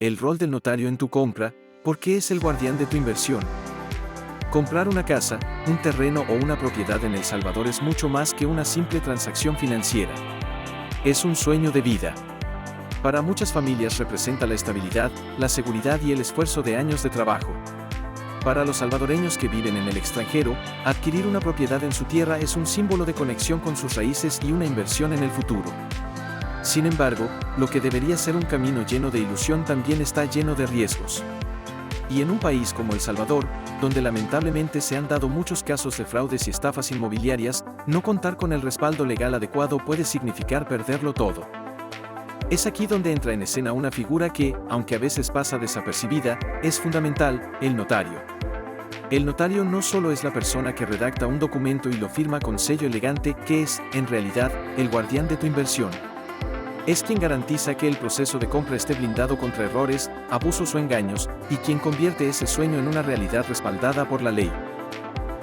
El rol del notario en tu compra, ¿por qué es el guardián de tu inversión? Comprar una casa, un terreno o una propiedad en El Salvador es mucho más que una simple transacción financiera. Es un sueño de vida. Para muchas familias representa la estabilidad, la seguridad y el esfuerzo de años de trabajo. Para los salvadoreños que viven en el extranjero, adquirir una propiedad en su tierra es un símbolo de conexión con sus raíces y una inversión en el futuro. Sin embargo, lo que debería ser un camino lleno de ilusión también está lleno de riesgos. Y en un país como El Salvador, donde lamentablemente se han dado muchos casos de fraudes y estafas inmobiliarias, no contar con el respaldo legal adecuado puede significar perderlo todo. Es aquí donde entra en escena una figura que, aunque a veces pasa desapercibida, es fundamental: el notario. El notario no solo es la persona que redacta un documento y lo firma con sello elegante, que es, en realidad, el guardián de tu inversión. Es quien garantiza que el proceso de compra esté blindado contra errores, abusos o engaños, y quien convierte ese sueño en una realidad respaldada por la ley.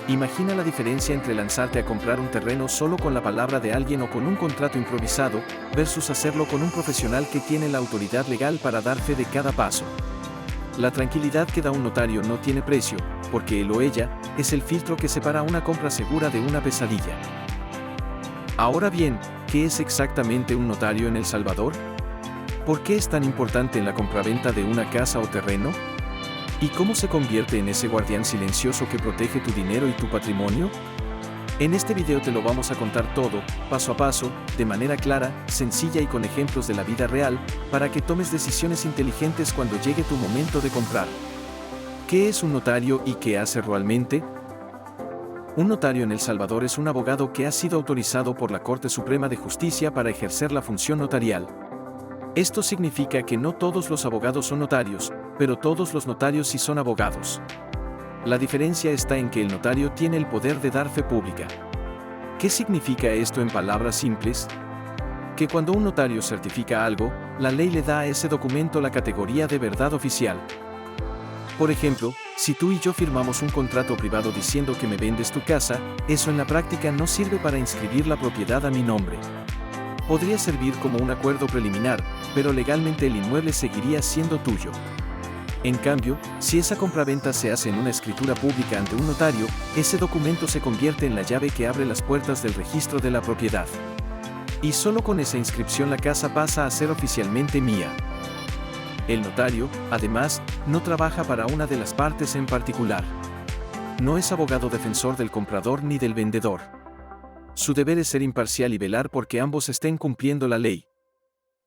Imagina la diferencia entre lanzarte a comprar un terreno solo con la palabra de alguien o con un contrato improvisado, versus hacerlo con un profesional que tiene la autoridad legal para dar fe de cada paso. La tranquilidad que da un notario no tiene precio, porque él o ella es el filtro que separa una compra segura de una pesadilla. Ahora bien, ¿qué es exactamente un notario en El Salvador? ¿Por qué es tan importante en la compraventa de una casa o terreno? ¿Y cómo se convierte en ese guardián silencioso que protege tu dinero y tu patrimonio? En este video te lo vamos a contar todo, paso a paso, de manera clara, sencilla y con ejemplos de la vida real, para que tomes decisiones inteligentes cuando llegue tu momento de comprar. ¿Qué es un notario y qué hace realmente? Un notario en El Salvador es un abogado que ha sido autorizado por la Corte Suprema de Justicia para ejercer la función notarial. Esto significa que no todos los abogados son notarios, pero todos los notarios sí son abogados. La diferencia está en que el notario tiene el poder de dar fe pública. ¿Qué significa esto en palabras simples? Que cuando un notario certifica algo, la ley le da a ese documento la categoría de verdad oficial. Por ejemplo, si tú y yo firmamos un contrato privado diciendo que me vendes tu casa, eso en la práctica no sirve para inscribir la propiedad a mi nombre. Podría servir como un acuerdo preliminar, pero legalmente el inmueble seguiría siendo tuyo. En cambio, si esa compraventa se hace en una escritura pública ante un notario, ese documento se convierte en la llave que abre las puertas del registro de la propiedad. Y solo con esa inscripción la casa pasa a ser oficialmente mía. El notario, además, no trabaja para una de las partes en particular. No es abogado defensor del comprador ni del vendedor. Su deber es ser imparcial y velar porque ambos estén cumpliendo la ley.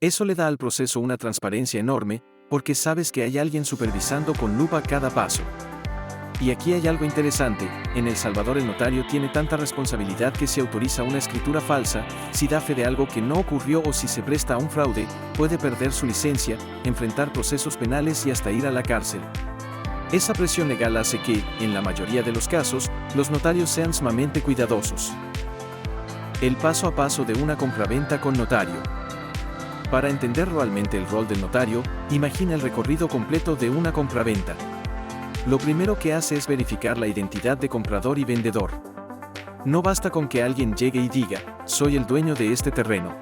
Eso le da al proceso una transparencia enorme, porque sabes que hay alguien supervisando con lupa cada paso. Y aquí hay algo interesante: en El Salvador el notario tiene tanta responsabilidad que si autoriza una escritura falsa, si da fe de algo que no ocurrió o si se presta a un fraude, puede perder su licencia, enfrentar procesos penales y hasta ir a la cárcel. Esa presión legal hace que, en la mayoría de los casos, los notarios sean sumamente cuidadosos. El paso a paso de una compraventa con notario. Para entender realmente el rol del notario, imagina el recorrido completo de una compraventa. Lo primero que hace es verificar la identidad de comprador y vendedor. No basta con que alguien llegue y diga: soy el dueño de este terreno.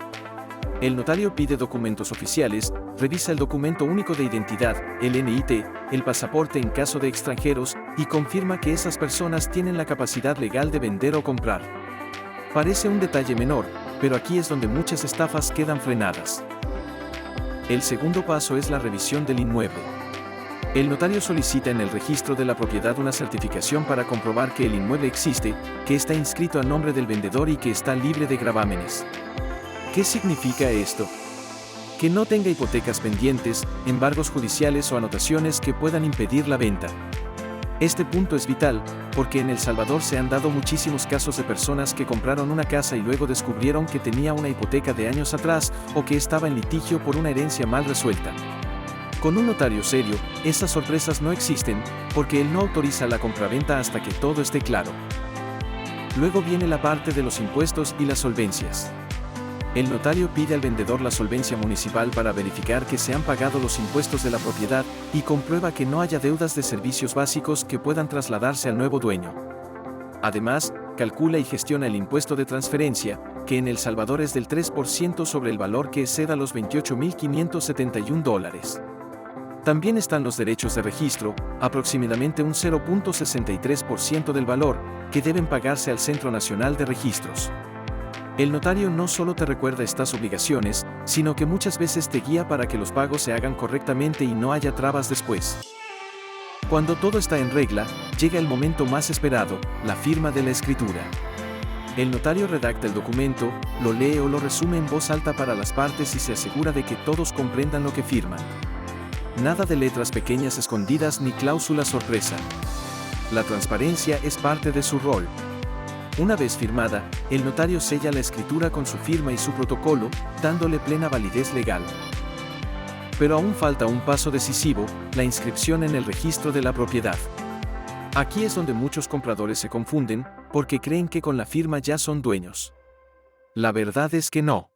El notario pide documentos oficiales, revisa el documento único de identidad, el NIT, el pasaporte en caso de extranjeros, y confirma que esas personas tienen la capacidad legal de vender o comprar. Parece un detalle menor, pero aquí es donde muchas estafas quedan frenadas. El segundo paso es la revisión del inmueble. El notario solicita en el registro de la propiedad una certificación para comprobar que el inmueble existe, que está inscrito a nombre del vendedor y que está libre de gravámenes. ¿Qué significa esto? Que no tenga hipotecas pendientes, embargos judiciales o anotaciones que puedan impedir la venta. Este punto es vital, porque en El Salvador se han dado muchísimos casos de personas que compraron una casa y luego descubrieron que tenía una hipoteca de años atrás o que estaba en litigio por una herencia mal resuelta. Con un notario serio, esas sorpresas no existen, porque él no autoriza la compraventa hasta que todo esté claro. Luego viene la parte de los impuestos y las solvencias. El notario pide al vendedor la solvencia municipal para verificar que se han pagado los impuestos de la propiedad y comprueba que no haya deudas de servicios básicos que puedan trasladarse al nuevo dueño. Además, calcula y gestiona el impuesto de transferencia, que en El Salvador es del 3% sobre el valor que exceda los $28.571. También están los derechos de registro, aproximadamente un 0.63% del valor, que deben pagarse al Centro Nacional de Registros. El notario no solo te recuerda estas obligaciones, sino que muchas veces te guía para que los pagos se hagan correctamente y no haya trabas después. Cuando todo está en regla, llega el momento más esperado, la firma de la escritura. El notario redacta el documento, lo lee o lo resume en voz alta para las partes y se asegura de que todos comprendan lo que firman. Nada de letras pequeñas escondidas ni cláusulas sorpresa. La transparencia es parte de su rol. Una vez firmada, el notario sella la escritura con su firma y su protocolo, dándole plena validez legal. Pero aún falta un paso decisivo, la inscripción en el registro de la propiedad. Aquí es donde muchos compradores se confunden, porque creen que con la firma ya son dueños. La verdad es que no.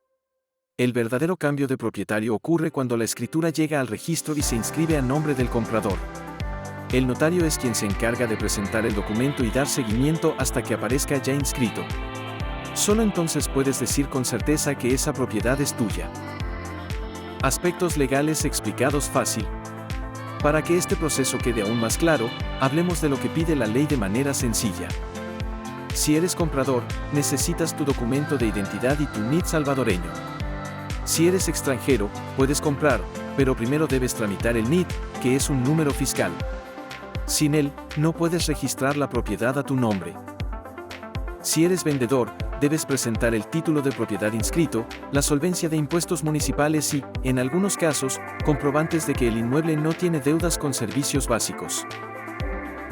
El verdadero cambio de propietario ocurre cuando la escritura llega al registro y se inscribe a nombre del comprador. El notario es quien se encarga de presentar el documento y dar seguimiento hasta que aparezca ya inscrito. Solo entonces puedes decir con certeza que esa propiedad es tuya. Aspectos legales explicados fácil. Para que este proceso quede aún más claro, hablemos de lo que pide la ley de manera sencilla. Si eres comprador, necesitas tu documento de identidad y tu NIT salvadoreño. Si eres extranjero, puedes comprar, pero primero debes tramitar el NIT, que es un número fiscal. Sin él, no puedes registrar la propiedad a tu nombre. Si eres vendedor, debes presentar el título de propiedad inscrito, la solvencia de impuestos municipales y, en algunos casos, comprobantes de que el inmueble no tiene deudas con servicios básicos.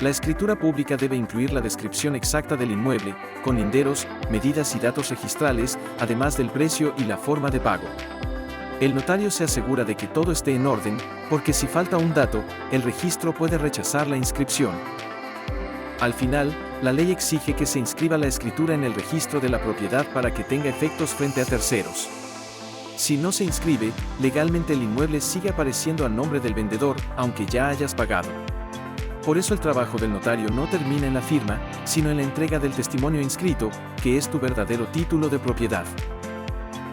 La escritura pública debe incluir la descripción exacta del inmueble, con linderos, medidas y datos registrales, además del precio y la forma de pago. El notario se asegura de que todo esté en orden, porque si falta un dato, el registro puede rechazar la inscripción. Al final, la ley exige que se inscriba la escritura en el registro de la propiedad para que tenga efectos frente a terceros. Si no se inscribe, legalmente el inmueble sigue apareciendo a nombre del vendedor, aunque ya hayas pagado. Por eso el trabajo del notario no termina en la firma, sino en la entrega del testimonio inscrito, que es tu verdadero título de propiedad.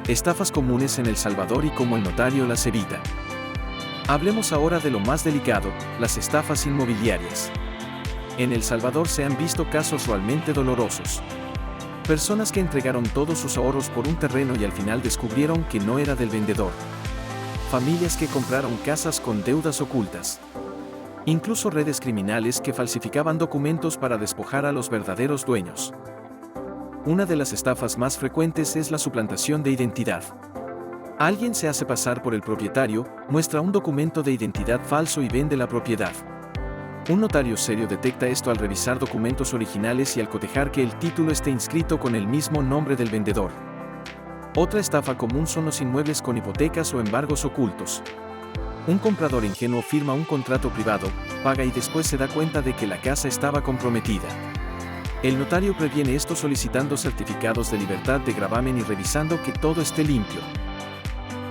Estafas comunes en El Salvador y cómo el notario las evita. Hablemos ahora de lo más delicado, las estafas inmobiliarias. En El Salvador se han visto casos realmente dolorosos. Personas que entregaron todos sus ahorros por un terreno y al final descubrieron que no era del vendedor. Familias que compraron casas con deudas ocultas. Incluso redes criminales que falsificaban documentos para despojar a los verdaderos dueños. Una de las estafas más frecuentes es la suplantación de identidad. Alguien se hace pasar por el propietario, muestra un documento de identidad falso y vende la propiedad. Un notario serio detecta esto al revisar documentos originales y al cotejar que el título esté inscrito con el mismo nombre del vendedor. Otra estafa común son los inmuebles con hipotecas o embargos ocultos. Un comprador ingenuo firma un contrato privado, paga y después se da cuenta de que la casa estaba comprometida. El notario previene esto solicitando certificados de libertad de gravamen y revisando que todo esté limpio.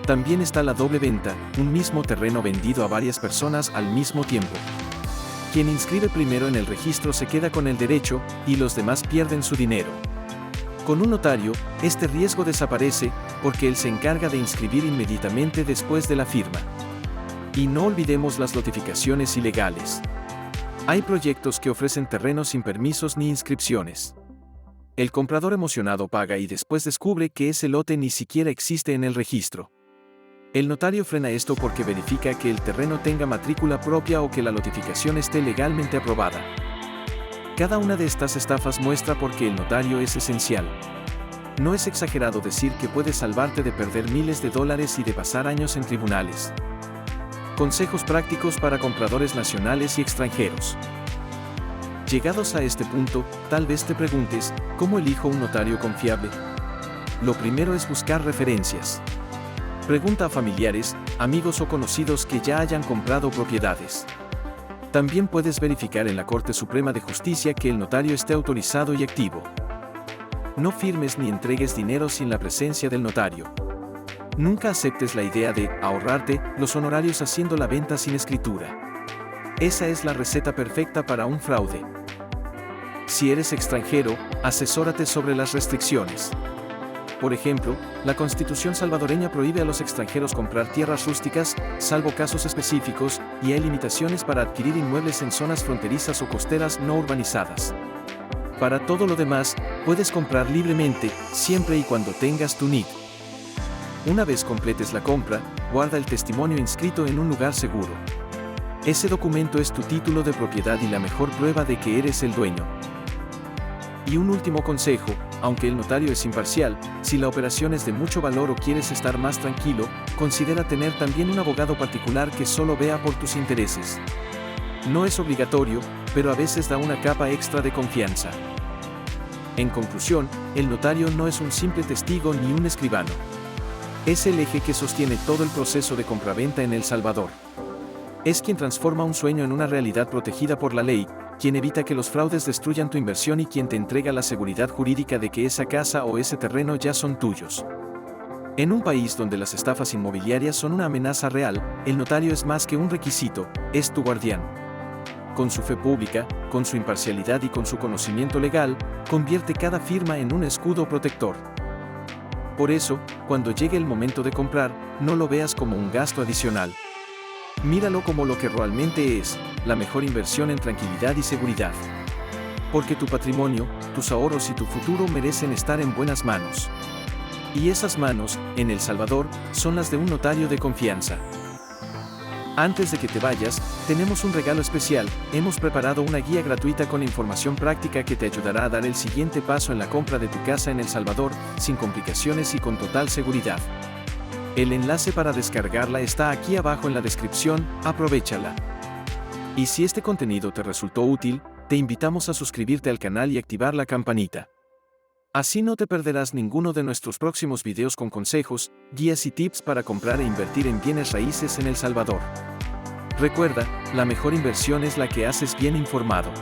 También está la doble venta, un mismo terreno vendido a varias personas al mismo tiempo. Quien inscribe primero en el registro se queda con el derecho, y los demás pierden su dinero. Con un notario, este riesgo desaparece, porque él se encarga de inscribir inmediatamente después de la firma. Y no olvidemos las notificaciones ilegales. Hay proyectos que ofrecen terrenos sin permisos ni inscripciones. El comprador emocionado paga y después descubre que ese lote ni siquiera existe en el registro. El notario frena esto porque verifica que el terreno tenga matrícula propia o que la notificación esté legalmente aprobada. Cada una de estas estafas muestra por qué el notario es esencial. No es exagerado decir que puedes salvarte de perder miles de dólares y de pasar años en tribunales. Consejos prácticos para compradores nacionales y extranjeros. Llegados a este punto, tal vez te preguntes, ¿cómo elijo un notario confiable? Lo primero es buscar referencias. Pregunta a familiares, amigos o conocidos que ya hayan comprado propiedades. También puedes verificar en la Corte Suprema de Justicia que el notario esté autorizado y activo. No firmes ni entregues dinero sin la presencia del notario. Nunca aceptes la idea de ahorrarte los honorarios haciendo la venta sin escritura. Esa es la receta perfecta para un fraude. Si eres extranjero, asesórate sobre las restricciones. Por ejemplo, la Constitución salvadoreña prohíbe a los extranjeros comprar tierras rústicas, salvo casos específicos, y hay limitaciones para adquirir inmuebles en zonas fronterizas o costeras no urbanizadas. Para todo lo demás, puedes comprar libremente, siempre y cuando tengas tu NID. Una vez completes la compra, guarda el testimonio inscrito en un lugar seguro. Ese documento es tu título de propiedad y la mejor prueba de que eres el dueño. Y un último consejo, aunque el notario es imparcial, si la operación es de mucho valor o quieres estar más tranquilo, considera tener también un abogado particular que solo vea por tus intereses. No es obligatorio, pero a veces da una capa extra de confianza. En conclusión, el notario no es un simple testigo ni un escribano. Es el eje que sostiene todo el proceso de compraventa en El Salvador. Es quien transforma un sueño en una realidad protegida por la ley, quien evita que los fraudes destruyan tu inversión y quien te entrega la seguridad jurídica de que esa casa o ese terreno ya son tuyos. En un país donde las estafas inmobiliarias son una amenaza real, el notario es más que un requisito, es tu guardián. Con su fe pública, con su imparcialidad y con su conocimiento legal, convierte cada firma en un escudo protector. Por eso, cuando llegue el momento de comprar, no lo veas como un gasto adicional. Míralo como lo que realmente es, la mejor inversión en tranquilidad y seguridad. Porque tu patrimonio, tus ahorros y tu futuro merecen estar en buenas manos. Y esas manos, en El Salvador, son las de un notario de confianza. Antes de que te vayas, tenemos un regalo especial. Hemos preparado una guía gratuita con información práctica que te ayudará a dar el siguiente paso en la compra de tu casa en El Salvador, sin complicaciones y con total seguridad. El enlace para descargarla está aquí abajo en la descripción, aprovéchala. Y si este contenido te resultó útil, te invitamos a suscribirte al canal y activar la campanita. Así no te perderás ninguno de nuestros próximos videos con consejos, guías y tips para comprar e invertir en bienes raíces en El Salvador. Recuerda, la mejor inversión es la que haces bien informado.